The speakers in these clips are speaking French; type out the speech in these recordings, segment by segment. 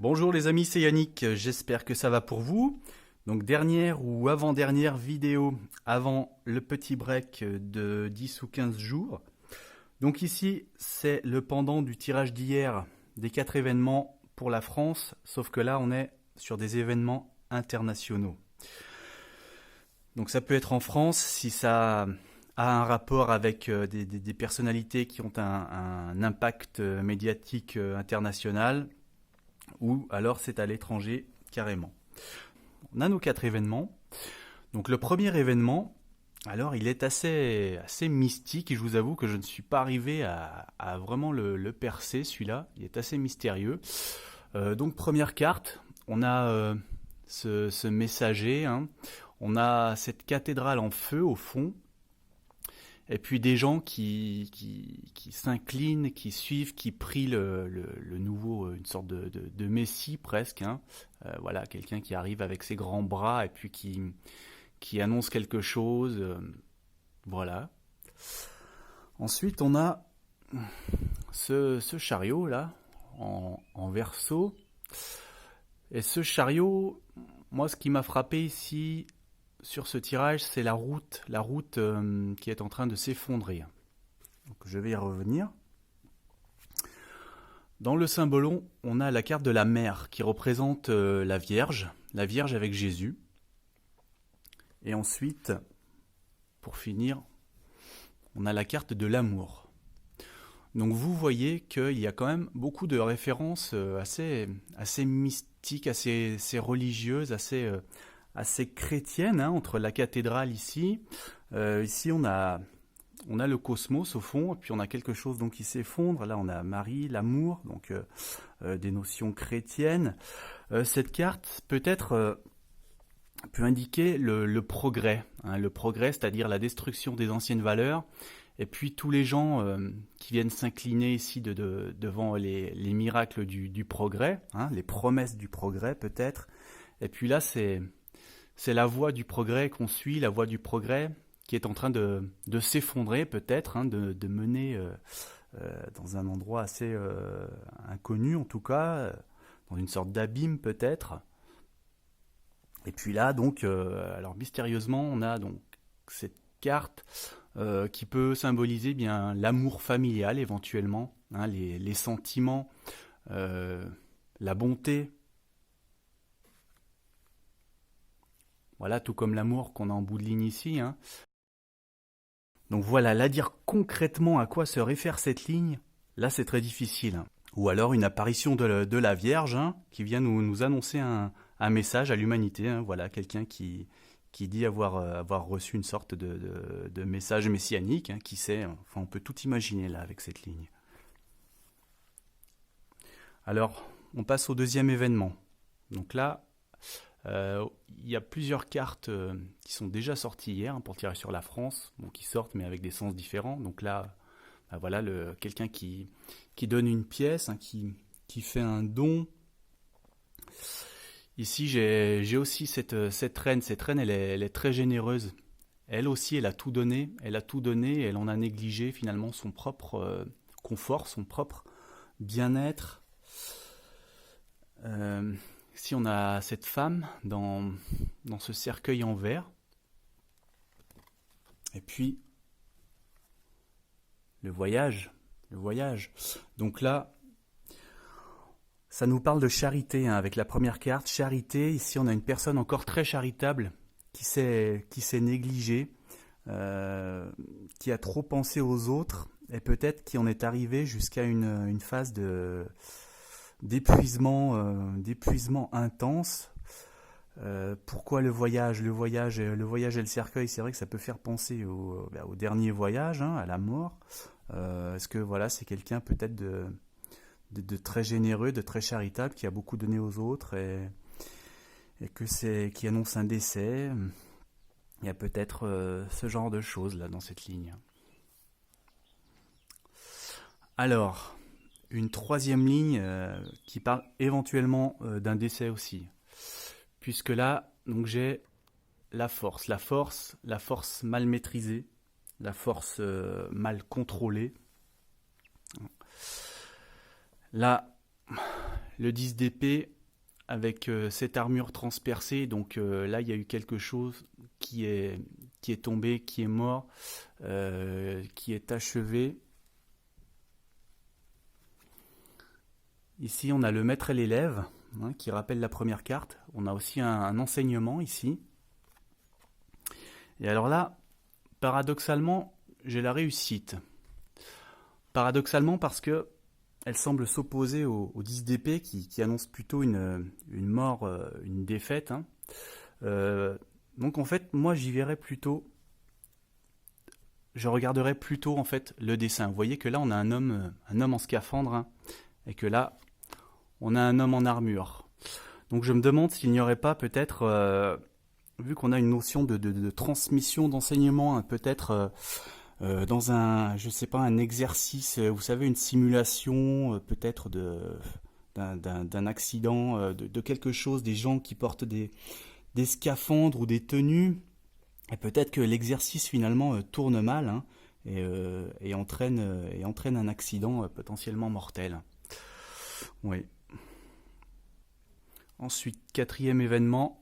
Bonjour les amis, c'est Yannick, j'espère que ça va pour vous. Donc dernière ou avant-dernière vidéo avant le petit break de 10 ou 15 jours. Donc ici, c'est le pendant du tirage d'hier des 4 événements pour la France, sauf que là on est sur des événements internationaux. Donc ça peut être en France si ça a un rapport avec des personnalités qui ont un impact médiatique international, ou alors c'est à l'étranger carrément. On a nos 4 événements. Donc le premier événement, alors il est assez mystique et je vous avoue que je ne suis pas arrivé à vraiment le percer celui-là. Il est assez mystérieux. Donc première carte, on a ce messager, hein. On a cette cathédrale en feu au fond. Et puis des gens qui s'inclinent, qui suivent, qui prient le nouveau, une sorte de messie presque, hein. Voilà, quelqu'un qui arrive avec ses grands bras et puis qui annonce quelque chose. Voilà. Ensuite, on a ce chariot là, en verso. Et ce chariot, moi ce qui m'a frappé ici, sur ce tirage, c'est la route qui est en train de s'effondrer. Donc je vais y revenir. Dans le symbolon, on a la carte de la mer qui représente la Vierge avec Jésus. Et ensuite, pour finir, on a la carte de l'amour. Donc vous voyez qu'il y a quand même beaucoup de références assez mystiques, assez religieuses, assez chrétienne, hein, entre la cathédrale ici. Ici, on a le cosmos au fond, et puis on a quelque chose donc qui s'effondre. Là, on a Marie, l'amour, donc des notions chrétiennes. Cette carte peut indiquer le progrès, hein, le progrès, c'est-à-dire la destruction des anciennes valeurs. Et puis tous les gens qui viennent s'incliner ici devant les miracles du progrès, hein, les promesses du progrès peut-être. Et puis là, c'est la voie du progrès qu'on suit, la voie du progrès qui est en train de s'effondrer peut-être, hein, de mener dans un endroit assez inconnu en tout cas, dans une sorte d'abîme peut-être. Et puis là donc, alors mystérieusement, on a donc cette carte qui peut symboliser bien l'amour familial éventuellement, hein, les sentiments, la bonté. Voilà, tout comme l'amour qu'on a en bout de ligne ici, hein. Donc voilà, là dire concrètement à quoi se réfère cette ligne, là c'est très difficile, hein. Ou alors une apparition de la Vierge, hein, qui vient nous annoncer un message à l'humanité, hein. Voilà, quelqu'un qui dit avoir reçu une sorte de message messianique, hein, qui sait, enfin on peut tout imaginer là avec cette ligne. Alors, on passe au deuxième événement. Donc là, il y a plusieurs cartes qui sont déjà sorties hier, hein, pour tirer sur la France, bon, qui sortent mais avec des sens différents. Donc là, voilà, quelqu'un qui donne une pièce, hein, qui fait un don. Ici, j'ai aussi cette reine. Cette reine, elle est très généreuse. Elle aussi, elle a tout donné. Elle a tout donné et elle en a négligé finalement son propre confort, son propre bien-être. Ici, on a cette femme dans ce cercueil en verre. Et puis, le voyage. Donc là, ça nous parle de charité, hein, avec la première carte. Charité, ici, on a une personne encore très charitable qui s'est négligée, qui a trop pensé aux autres, et peut-être qui en est arrivé jusqu'à une phase d'épuisement intense. Pourquoi le voyage et le cercueil, c'est vrai que ça peut faire penser au dernier voyage, hein, à la mort. Est-ce que voilà, c'est quelqu'un peut-être de très généreux, de très charitable, qui a beaucoup donné aux autres et qui annonce un décès? Il y a peut-être ce genre de choses là dans cette ligne. Alors, une troisième ligne qui parle éventuellement d'un décès aussi. Puisque là, donc j'ai la force mal maîtrisée, la force mal contrôlée. Là, le 10 d'épée, avec cette armure transpercée. Donc là, il y a eu quelque chose qui est tombé, qui est mort, qui est achevé. Ici, on a le maître et l'élève, hein, qui rappelle la première carte. On a aussi un enseignement ici. Et alors là, paradoxalement, j'ai la réussite. Paradoxalement parce que elle semble s'opposer au 10 d'épée qui annonce plutôt une mort, une défaite. Hein. Donc en fait, moi j'y verrais plutôt, je regarderais plutôt en fait le dessin. Vous voyez que là on a un homme en scaphandre, hein, et que là on a un homme en armure. Donc je me demande s'il n'y aurait pas peut-être, vu qu'on a une notion de transmission d'enseignement, hein, peut-être dans un, je sais pas, un exercice, vous savez, une simulation, peut-être d'un accident, de quelque chose, des gens qui portent des scaphandres ou des tenues, et peut-être que l'exercice finalement tourne mal, hein, et entraîne un accident potentiellement mortel. Oui. Ensuite, quatrième événement,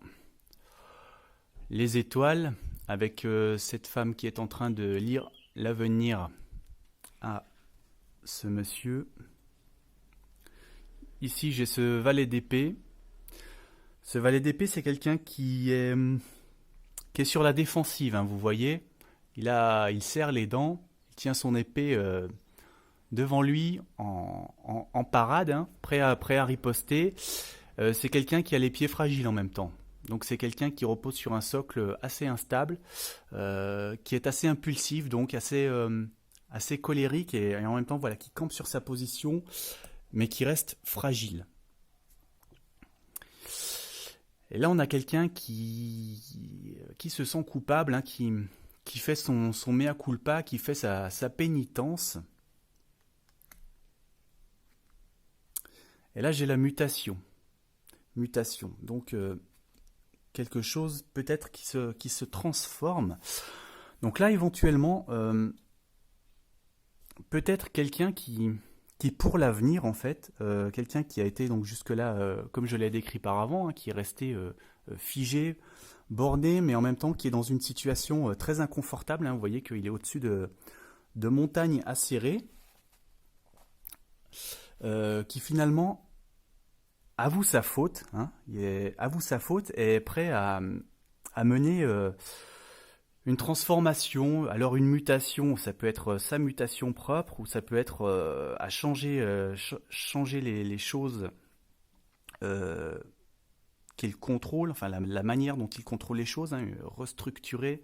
les étoiles, avec cette femme qui est en train de lire l'avenir à ce monsieur. Ici, j'ai ce valet d'épée. Ce valet d'épée, c'est quelqu'un qui est sur la défensive, hein, vous voyez. Il serre les dents, il tient son épée devant lui en parade, hein, prêt à riposter. C'est quelqu'un qui a les pieds fragiles en même temps. Donc c'est quelqu'un qui repose sur un socle assez instable, qui est assez impulsif, donc assez colérique et en même temps voilà, qui campe sur sa position, mais qui reste fragile. Et là on a quelqu'un qui se sent coupable, hein, qui fait son mea culpa, qui fait sa pénitence. Et là j'ai la mutation. Donc quelque chose peut-être qui se transforme. Donc là, éventuellement, peut-être quelqu'un qui pour l'avenir, en fait, quelqu'un qui a été donc jusque-là, comme je l'ai décrit par avant, hein, qui est resté figé, borné, mais en même temps qui est dans une situation très inconfortable. Hein. Vous voyez qu'il est au-dessus de montagnes acérées, qui finalement avoue sa faute, hein, avoue sa faute et est prêt à mener une transformation. Alors une mutation, ça peut être sa mutation propre ou ça peut être à changer les choses qu'il contrôle, enfin la manière dont il contrôle les choses, hein, restructurer,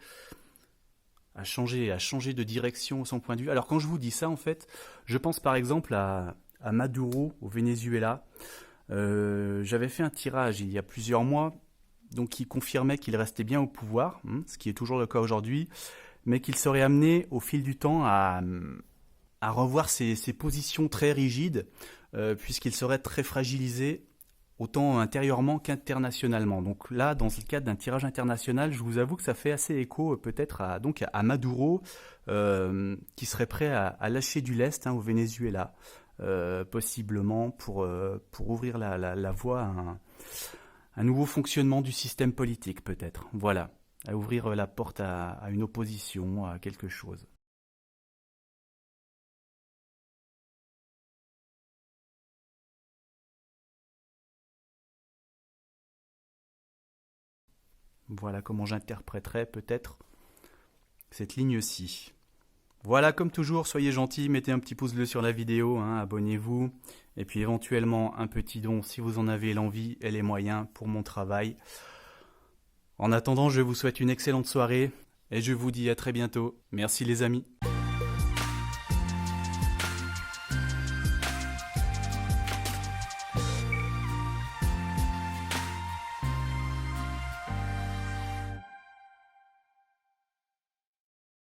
à changer de direction son point de vue. Alors quand je vous dis ça, en fait, je pense par exemple à Maduro au Venezuela. J'avais fait un tirage il y a plusieurs mois, donc qui confirmait qu'il restait bien au pouvoir, ce qui est toujours le cas aujourd'hui, mais qu'il serait amené au fil du temps à revoir ses positions très rigides, puisqu'il serait très fragilisé, autant intérieurement qu'internationalement. Donc là, dans le cadre d'un tirage international, je vous avoue que ça fait assez écho peut-être à Maduro, qui serait prêt à lâcher du lest, hein, au Venezuela. Possiblement pour ouvrir la voie à un nouveau fonctionnement du système politique peut-être. Voilà, à ouvrir la porte à une opposition, à quelque chose. Voilà comment j'interpréterais peut-être cette ligne-ci. Voilà, comme toujours, soyez gentils, mettez un petit pouce bleu sur la vidéo, hein, abonnez-vous, et puis éventuellement un petit don si vous en avez l'envie et les moyens pour mon travail. En attendant, je vous souhaite une excellente soirée, et je vous dis à très bientôt. Merci les amis.